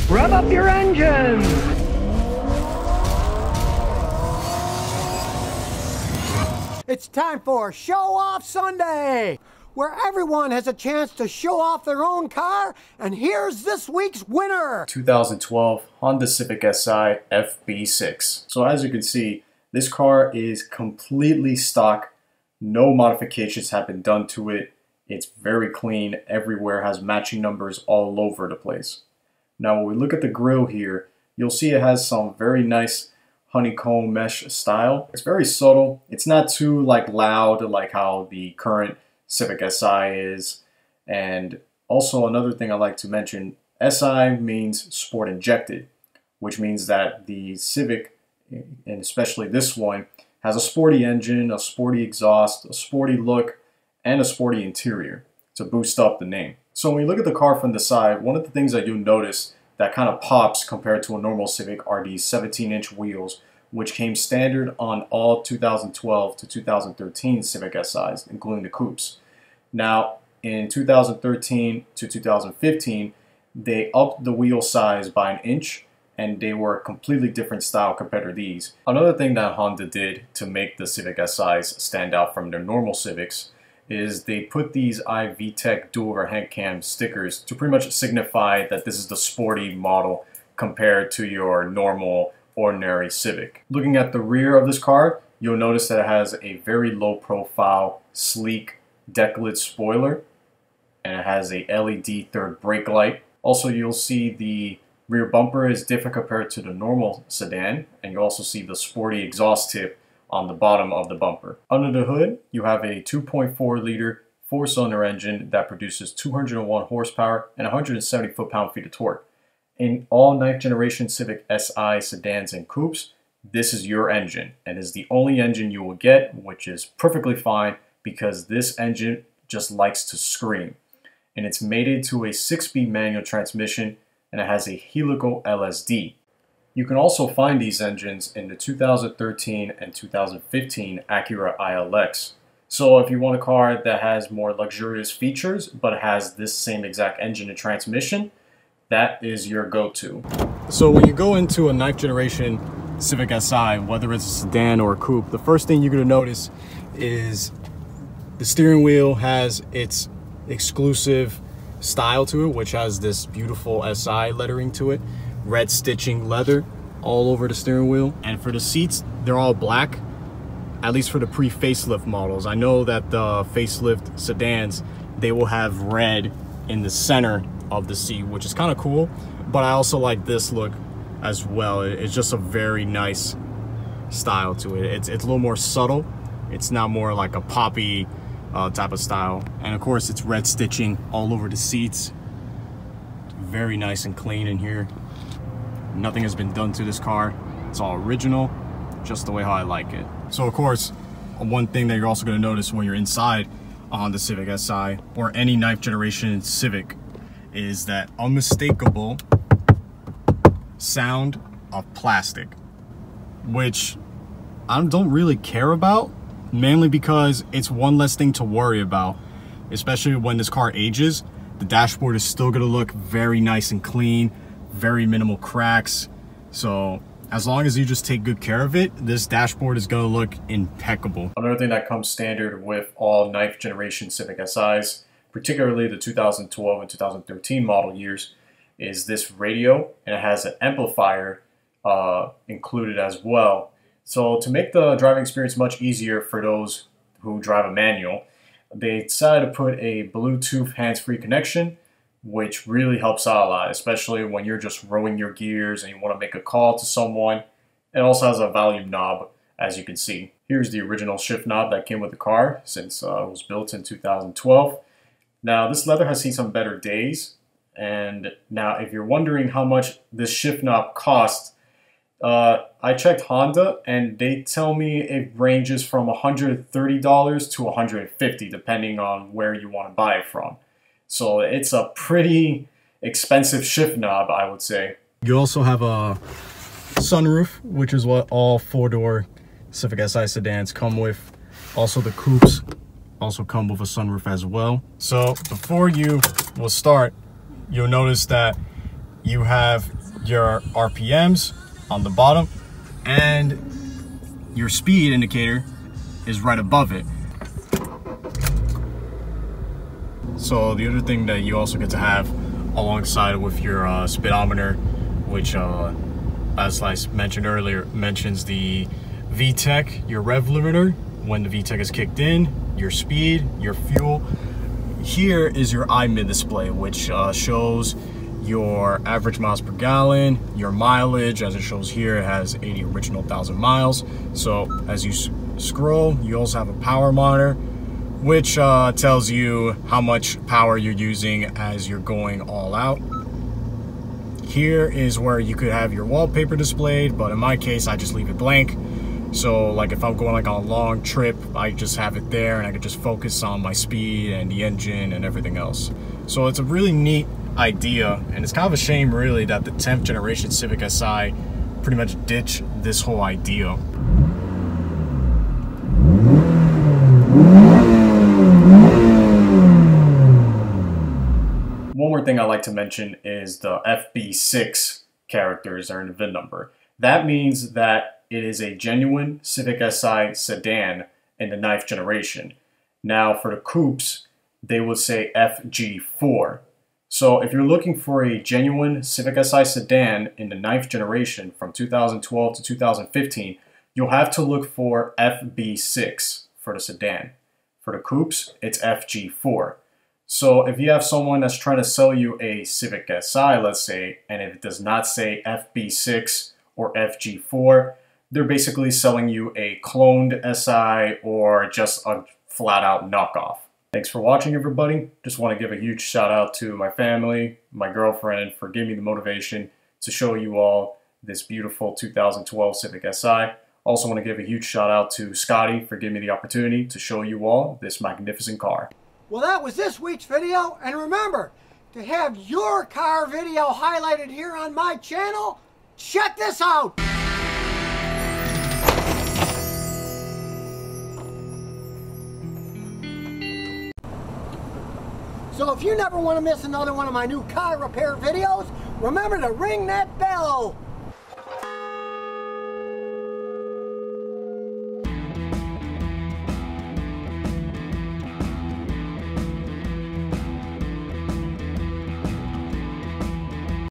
Rev up your engine! It's time for Show Off Sunday, where everyone has a chance to show off their own car, and here's this week's winner. 2012 Honda Civic Si FB6. So as you can see, this car is completely stock. No modifications have been done to it. It's very clean everywhere, has matching numbers all over the place. Now when we look at the grille here, you'll see it has some very nice honeycomb mesh style. It's very subtle. It's not too loud like how the current Civic Si is. And also another thing I like to mention, Si means sport injected, which means that the Civic, and especially this one, has a sporty engine, a sporty exhaust, a sporty look, and a sporty interior to boost up the name. So when you look at the car from the side, one of the things that you'll notice that kind of pops compared to a normal Civic are these 17-inch wheels, which came standard on all 2012 to 2013 Civic SIs, including the coupes. Now, in 2013 to 2015, they upped the wheel size by an inch, and they were a completely different style compared to these. Another thing that Honda did to make the Civic SIs stand out from their normal Civics is they put these iVTEC dual overhead cam stickers to pretty much signify that this is the sporty model compared to your normal ordinary Civic. Looking at the rear of this car, you'll notice that it has a very low profile, sleek deck lid spoiler, and it has a LED third brake light. Also, you'll see the rear bumper is different compared to the normal sedan, and you also see the sporty exhaust tip on the bottom of the bumper. Under the hood, you have a 2.4 liter four-cylinder engine that produces 201 horsepower and 170 foot-pound-feet of torque. In all 9th generation Civic Si sedans and coupes, this is your engine, and is the only engine you will get, which is perfectly fine because this engine just likes to scream. And it's mated to a 6-speed manual transmission, and it has a helical LSD. You can also find these engines in the 2013 and 2015 Acura ILX. So if you want a car that has more luxurious features but has this same exact engine and transmission, that is your go-to. So when you go into a 9th generation Civic Si, whether it's a sedan or a coupe, the first thing you're going to notice is the steering wheel has its exclusive style to it, which has this beautiful Si lettering to it. Red stitching leather all over the steering wheel. And for the seats, they're all black, at least for the pre-facelift models. I know that the facelift sedans, they will have red in the center of the seat, which is kind of cool, but I also like this look as well. It's just a very nice style to it. It's a little more subtle. It's not more like a poppy type of style. And of course, it's red stitching all over the seats. Very nice and clean in here. Nothing has been done to this car. It's all original, just the way how I like it. So of course, one thing that you're also going to notice when you're inside a Honda Civic Si or any 9th generation Civic is that unmistakable sound of plastic, which I don't really care about, mainly because it's one less thing to worry about, especially when this car ages. The dashboard is still going to look very nice and clean, very minimal cracks. So as long as you just take good care of it, this dashboard is going to look impeccable. Another thing that comes standard with all 9th generation Civic SIs, particularly the 2012 and 2013 model years, is this radio, and it has an amplifier included as well. So to make the driving experience much easier for those who drive a manual, they decided to put a Bluetooth hands-free connection, which really helps out a lot, especially when you're just rowing your gears and you want to make a call to someone. It also has a volume knob, as you can see. Here's the original shift knob that came with the car since it was built in 2012. Now, this leather has seen some better days, and now if you're wondering how much this shift knob costs, I checked Honda, and they tell me it ranges from $130 to $150, depending on where you want to buy it from. So it's a pretty expensive shift knob, I would say. You also have a sunroof, which is what all four-door Civic Si sedans come with. Also, the coupes also come with a sunroof as well. So before you will start, you'll notice that you have your RPMs on the bottom, and your speed indicator is right above it. So the other thing that you also get to have alongside with your speedometer, which as I mentioned earlier, mentions the VTEC, your rev limiter, when the VTEC is kicked in, your speed, your fuel. Here is your iMid display, which shows your average miles per gallon, your mileage. As it shows here, it has 80 original 1,000 miles. So as you scroll, you also have a power monitor, which tells you how much power you're using as you're going all out. Here is where you could have your wallpaper displayed, but in my case, I just leave it blank. So like if I'm going like on a long trip, I just have it there and I can just focus on my speed and the engine and everything else. So it's a really neat idea, and it's kind of a shame really that the 10th generation Civic Si pretty much ditched this whole idea. One more thing I like to mention is the FB6 characters are in the VIN number. That means that it is a genuine Civic Si sedan in the 9th generation. Now for the coupes, they would say FG4. So if you're looking for a genuine Civic Si sedan in the 9th generation from 2012 to 2015, you'll have to look for FB6 for the sedan. For the coupes, it's FG4. So if you have someone that's trying to sell you a Civic Si, let's say, and if it does not say FB6 or FG4, they're basically selling you a cloned Si or just a flat out knockoff. Thanks for watching, everybody. Just want to give a huge shout out to my family, my girlfriend, for giving me the motivation to show you all this beautiful 2012 Civic Si. Also want to give a huge shout out to Scotty for giving me the opportunity to show you all this magnificent car. Well, that was this week's video, and remember, to have your car video highlighted here on my channel, check this out! So if you never want to miss another one of my new car repair videos, remember to ring that bell!